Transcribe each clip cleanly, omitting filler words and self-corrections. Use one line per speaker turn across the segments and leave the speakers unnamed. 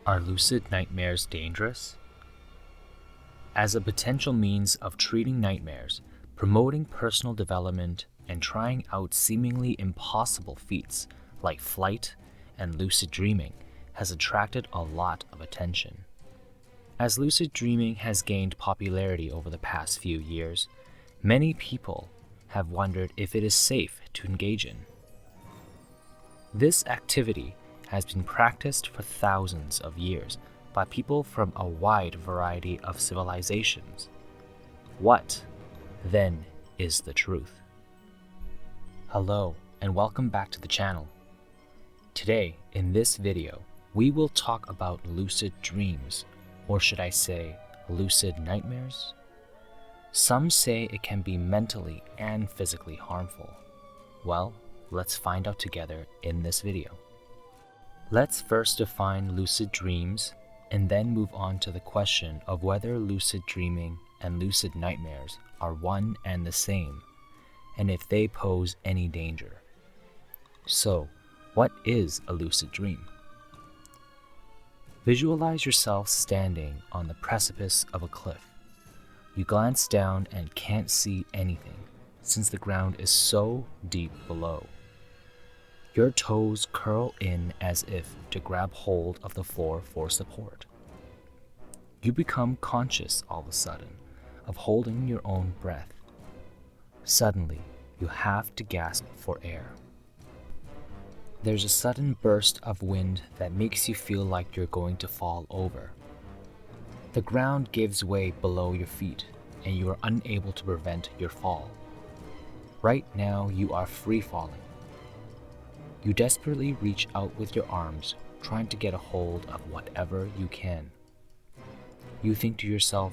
Are lucid nightmares dangerous? As a potential means of treating nightmares, promoting personal development, and trying out seemingly impossible feats like flight and lucid dreaming has attracted a lot of attention. As lucid dreaming has gained popularity over the past few years, many people have wondered if it is safe to engage in. This activity has been practiced for thousands of years by people from a wide variety of civilizations. What, then, is the truth? Hello, and welcome back to the channel. Today, in this video, we will talk about lucid dreams, or should I say, lucid nightmares? Some say it can be mentally and physically harmful. Well, let's find out together in this video. Let's first define lucid dreams and then move on to the question of whether lucid dreaming and lucid nightmares are one and the same, and if they pose any danger. So, what is a lucid dream? Visualize yourself standing on the precipice of a cliff. You glance down and can't see anything since the ground is so deep below. Your toes curl in as if to grab hold of the floor for support. You become conscious all of a sudden of holding your own breath. Suddenly, you have to gasp for air. There's a sudden burst of wind that makes you feel like you're going to fall over. The ground gives way below your feet, and you are unable to prevent your fall. Right now, you are free falling. You desperately reach out with your arms, trying to get a hold of whatever you can. You think to yourself,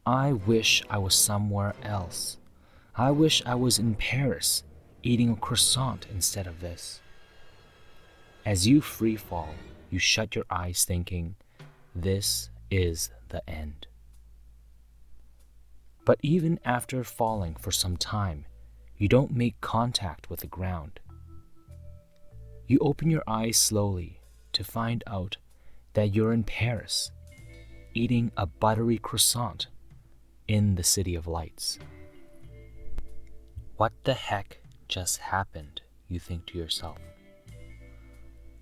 I wish I was somewhere else. I wish I was in Paris, eating a croissant instead of this. As you free fall, you shut your eyes thinking, this is the end. But even after falling for some time, you don't make contact with the ground. You open your eyes slowly to find out that you're in Paris, eating a buttery croissant in the City of Lights. What the heck just happened, you think to yourself?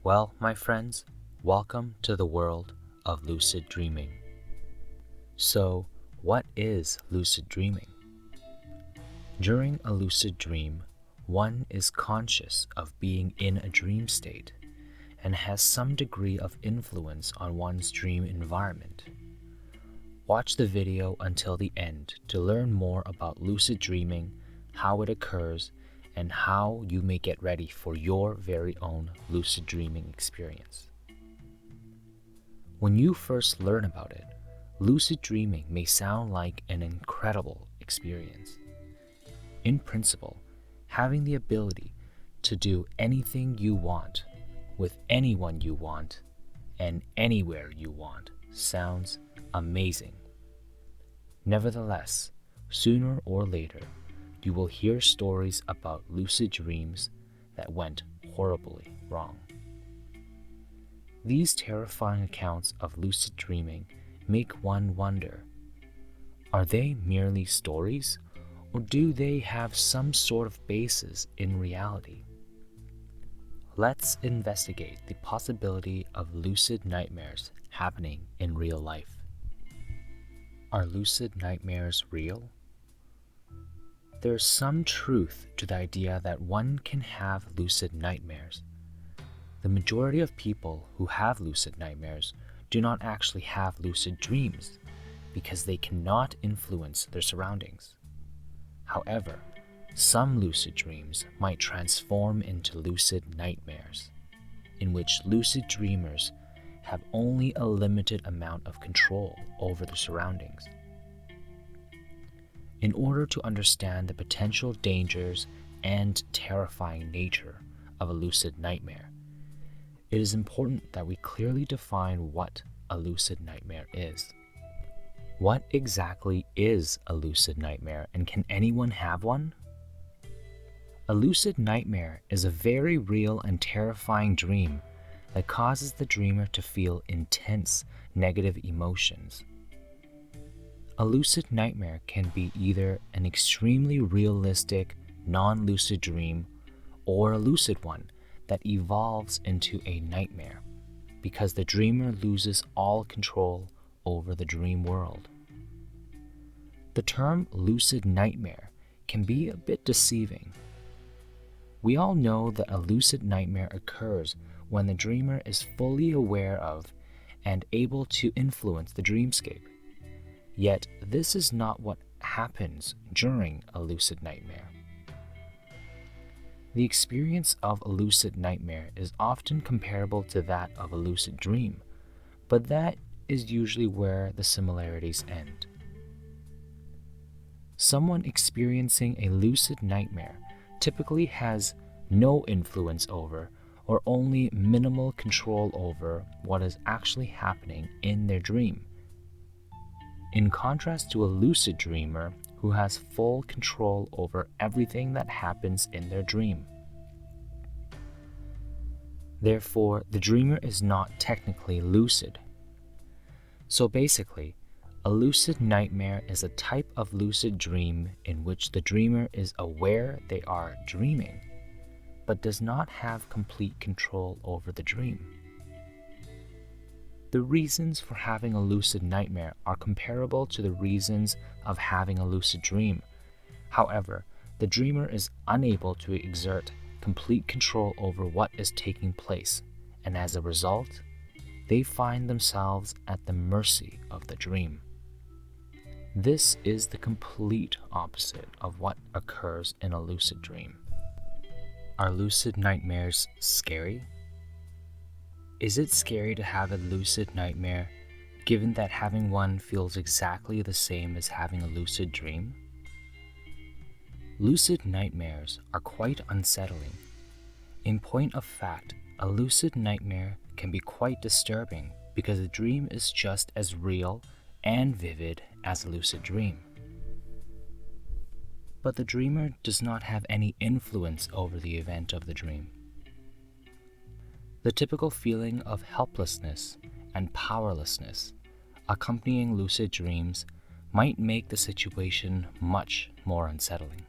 Well, my friends, welcome to the world of lucid dreaming. So, what is lucid dreaming? During a lucid dream, one is conscious of being in a dream state and has some degree of influence on one's dream environment. Watch the video until the end to learn more about lucid dreaming, how it occurs, and how you may get ready for your very own lucid dreaming experience. When you first learn about it, lucid dreaming may sound like an incredible experience. In principle, having the ability to do anything you want, with anyone you want, and anywhere you want sounds amazing. Nevertheless, sooner or later, you will hear stories about lucid dreams that went horribly wrong. These terrifying accounts of lucid dreaming make one wonder, are they merely stories? Or do they have some sort of basis in reality? Let's investigate the possibility of lucid nightmares happening in real life. Are lucid nightmares real? There's some truth to the idea that one can have lucid nightmares. The majority of people who have lucid nightmares do not actually have lucid dreams because they cannot influence their surroundings. However, some lucid dreams might transform into lucid nightmares, in which lucid dreamers have only a limited amount of control over their surroundings. In order to understand the potential dangers and terrifying nature of a lucid nightmare, it is important that we clearly define what a lucid nightmare is. What exactly is a lucid nightmare, and can anyone have one? A lucid nightmare is a very real and terrifying dream that causes the dreamer to feel intense negative emotions. A lucid nightmare can be either an extremely realistic, non-lucid dream or a lucid one that evolves into a nightmare because the dreamer loses all control over the dream world. The term lucid nightmare can be a bit deceiving. We all know that a lucid nightmare occurs when the dreamer is fully aware of and able to influence the dreamscape. Yet, this is not what happens during a lucid nightmare. The experience of a lucid nightmare is often comparable to that of a lucid dream, but that is usually where the similarities end. Someone experiencing a lucid nightmare typically has no influence over or only minimal control over what is actually happening in their dream, in contrast to a lucid dreamer who has full control over everything that happens in their dream. Therefore, the dreamer is not technically lucid. So basically, a lucid nightmare is a type of lucid dream in which the dreamer is aware they are dreaming, but does not have complete control over the dream. The reasons for having a lucid nightmare are comparable to the reasons of having a lucid dream. However, the dreamer is unable to exert complete control over what is taking place, and as a result, they find themselves at the mercy of the dream. This is the complete opposite of what occurs in a lucid dream. Are lucid nightmares scary? Is it scary to have a lucid nightmare, given that having one feels exactly the same as having a lucid dream? Lucid nightmares are quite unsettling. In point of fact, a lucid nightmare can be quite disturbing because the dream is just as real and vivid as a lucid dream. But the dreamer does not have any influence over the event of the dream. The typical feeling of helplessness and powerlessness accompanying lucid dreams might make the situation much more unsettling.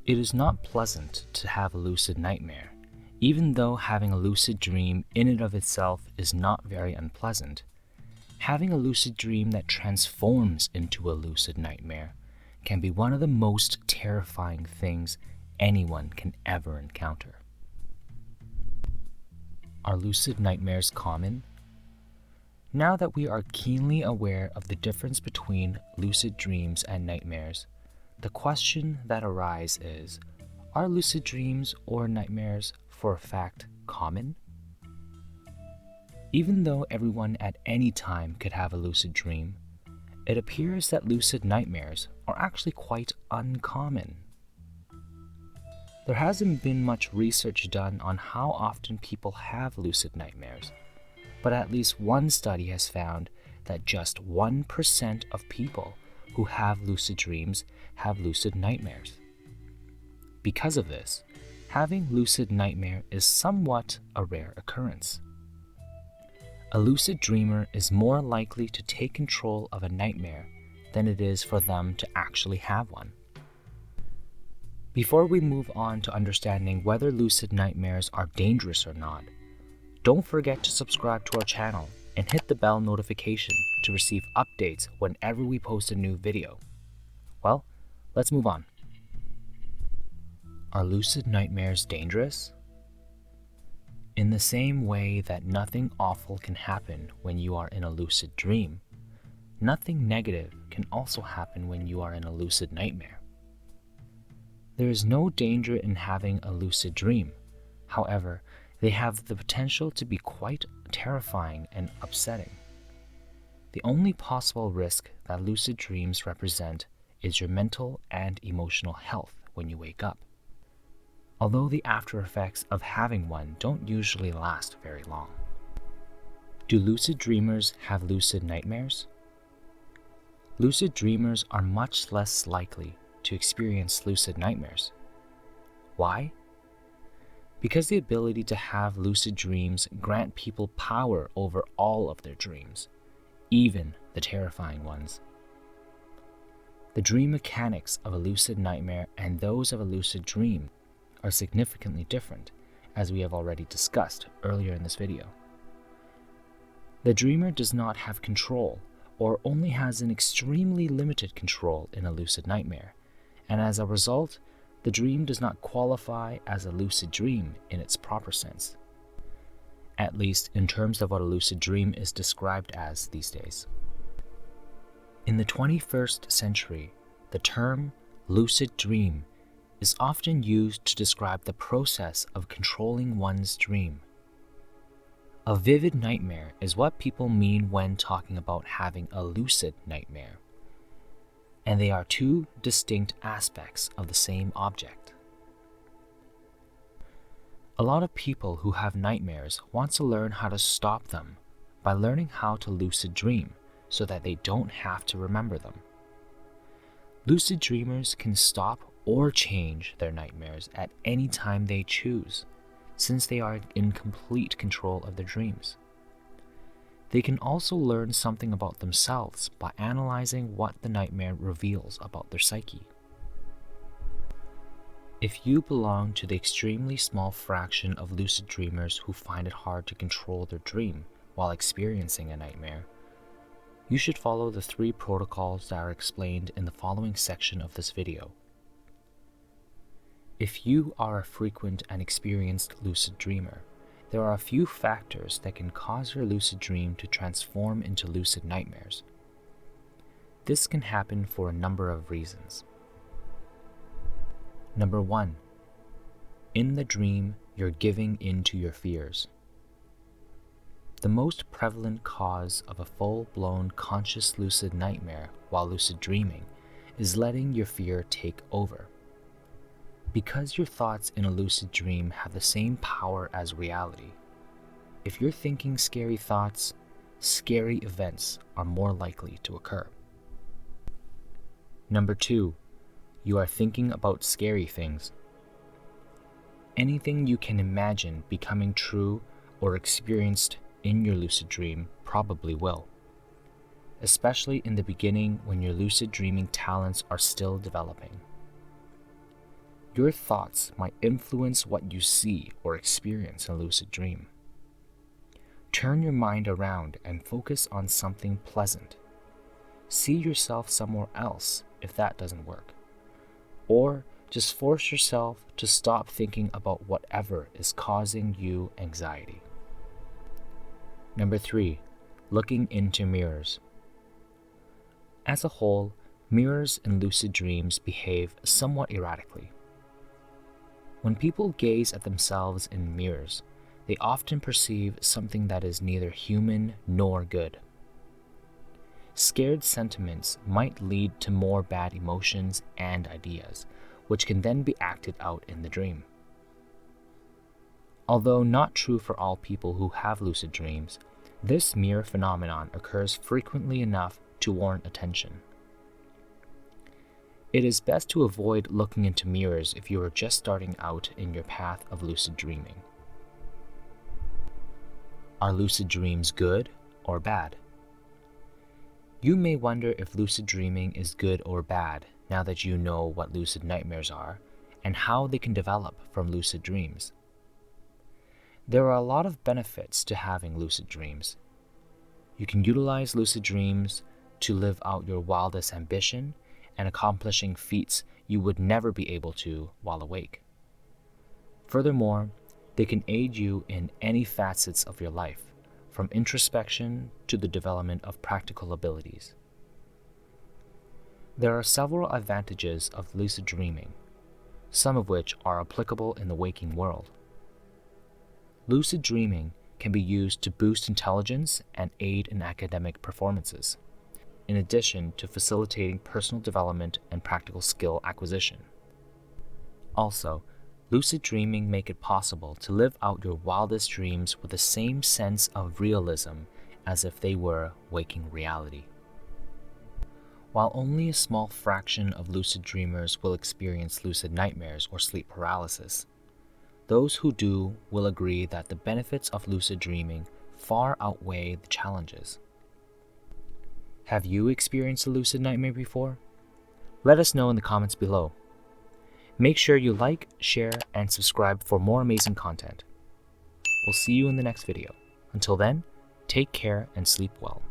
It is not pleasant to have a lucid nightmare, even though having a lucid dream in and of itself is not very unpleasant. Having a lucid dream that transforms into a lucid nightmare can be one of the most terrifying things anyone can ever encounter. Are lucid nightmares common? Now that we are keenly aware of the difference between lucid dreams and nightmares, the question that arises is, are lucid dreams or nightmares for a fact common? Even though everyone at any time could have a lucid dream, it appears that lucid nightmares are actually quite uncommon. There hasn't been much research done on how often people have lucid nightmares, but at least one study has found that just 1% of people who have lucid dreams have lucid nightmares. Because of this, having lucid nightmare is somewhat a rare occurrence. A lucid dreamer is more likely to take control of a nightmare than it is for them to actually have one. Before we move on to understanding whether lucid nightmares are dangerous or not, don't forget to subscribe to our channel and hit the bell notification to receive updates whenever we post a new video. Well, let's move on. Are lucid nightmares dangerous? In the same way that nothing awful can happen when you are in a lucid dream, nothing negative can also happen when you are in a lucid nightmare. There is no danger in having a lucid dream. However, they have the potential to be quite terrifying and upsetting. The only possible risk that lucid dreams represent is your mental and emotional health when you wake up, although the after effects of having one don't usually last very long. Do lucid dreamers have lucid nightmares? Lucid dreamers are much less likely to experience lucid nightmares. Why? because the ability to have lucid dreams grant people power over all of their dreams, even the terrifying ones. The dream mechanics of a lucid nightmare and those of a lucid dream are significantly different, as we have already discussed earlier in this video. The dreamer does not have control, or only has an extremely limited control in a lucid nightmare, and as a result, the dream does not qualify as a lucid dream in its proper sense, at least in terms of what a lucid dream is described as these days. In the 21st century, the term lucid dream is often used to describe the process of controlling one's dream. A vivid nightmare is what people mean when talking about having a lucid nightmare, and they are two distinct aspects of the same object. A lot of people who have nightmares want to learn how to stop them by learning how to lucid dream so that they don't have to remember them. Lucid dreamers can stop or change their nightmares at any time they choose, since they are in complete control of their dreams. They can also learn something about themselves by analyzing what the nightmare reveals about their psyche. If you belong to the extremely small fraction of lucid dreamers who find it hard to control their dream while experiencing a nightmare, you should follow the 3 protocols that are explained in the following section of this video. If you are a frequent and experienced lucid dreamer, there are a few factors that can cause your lucid dream to transform into lucid nightmares. This can happen for a number of reasons. Number 1. In the dream, you're giving in to your fears. The most prevalent cause of a full-blown conscious lucid nightmare while lucid dreaming is letting your fear take over. Because your thoughts in a lucid dream have the same power as reality, if you're thinking scary thoughts, scary events are more likely to occur. Number 2, you are thinking about scary things. Anything you can imagine becoming true or experienced in your lucid dream probably will, especially in the beginning when your lucid dreaming talents are still developing. Your thoughts might influence what you see or experience in a lucid dream. Turn your mind around and focus on something pleasant. See yourself somewhere else if that doesn't work. Or just force yourself to stop thinking about whatever is causing you anxiety. Number 3, looking into mirrors. As a whole, mirrors in lucid dreams behave somewhat erratically. When people gaze at themselves in mirrors, they often perceive something that is neither human nor good. Scared sentiments might lead to more bad emotions and ideas, which can then be acted out in the dream. Although not true for all people who have lucid dreams, this mirror phenomenon occurs frequently enough to warrant attention. It is best to avoid looking into mirrors if you are just starting out in your path of lucid dreaming. Are lucid dreams good or bad? You may wonder if lucid dreaming is good or bad now that you know what lucid nightmares are and how they can develop from lucid dreams. There are a lot of benefits to having lucid dreams. You can utilize lucid dreams to live out your wildest ambition and accomplishing feats you would never be able to while awake. Furthermore, they can aid you in any facets of your life, from introspection to the development of practical abilities. There are several advantages of lucid dreaming, some of which are applicable in the waking world. Lucid dreaming can be used to boost intelligence and aid in academic performances, in addition to facilitating personal development and practical skill acquisition. Also, lucid dreaming make it possible to live out your wildest dreams with the same sense of realism as if they were waking reality. While only a small fraction of lucid dreamers will experience lucid nightmares or sleep paralysis, Those who do will agree that the benefits of lucid dreaming far outweigh the challenges. Have you experienced a lucid nightmare before? Let us know in the comments below. Make sure you like, share, and subscribe for more amazing content. We'll see you in the next video. Until then, take care and sleep well.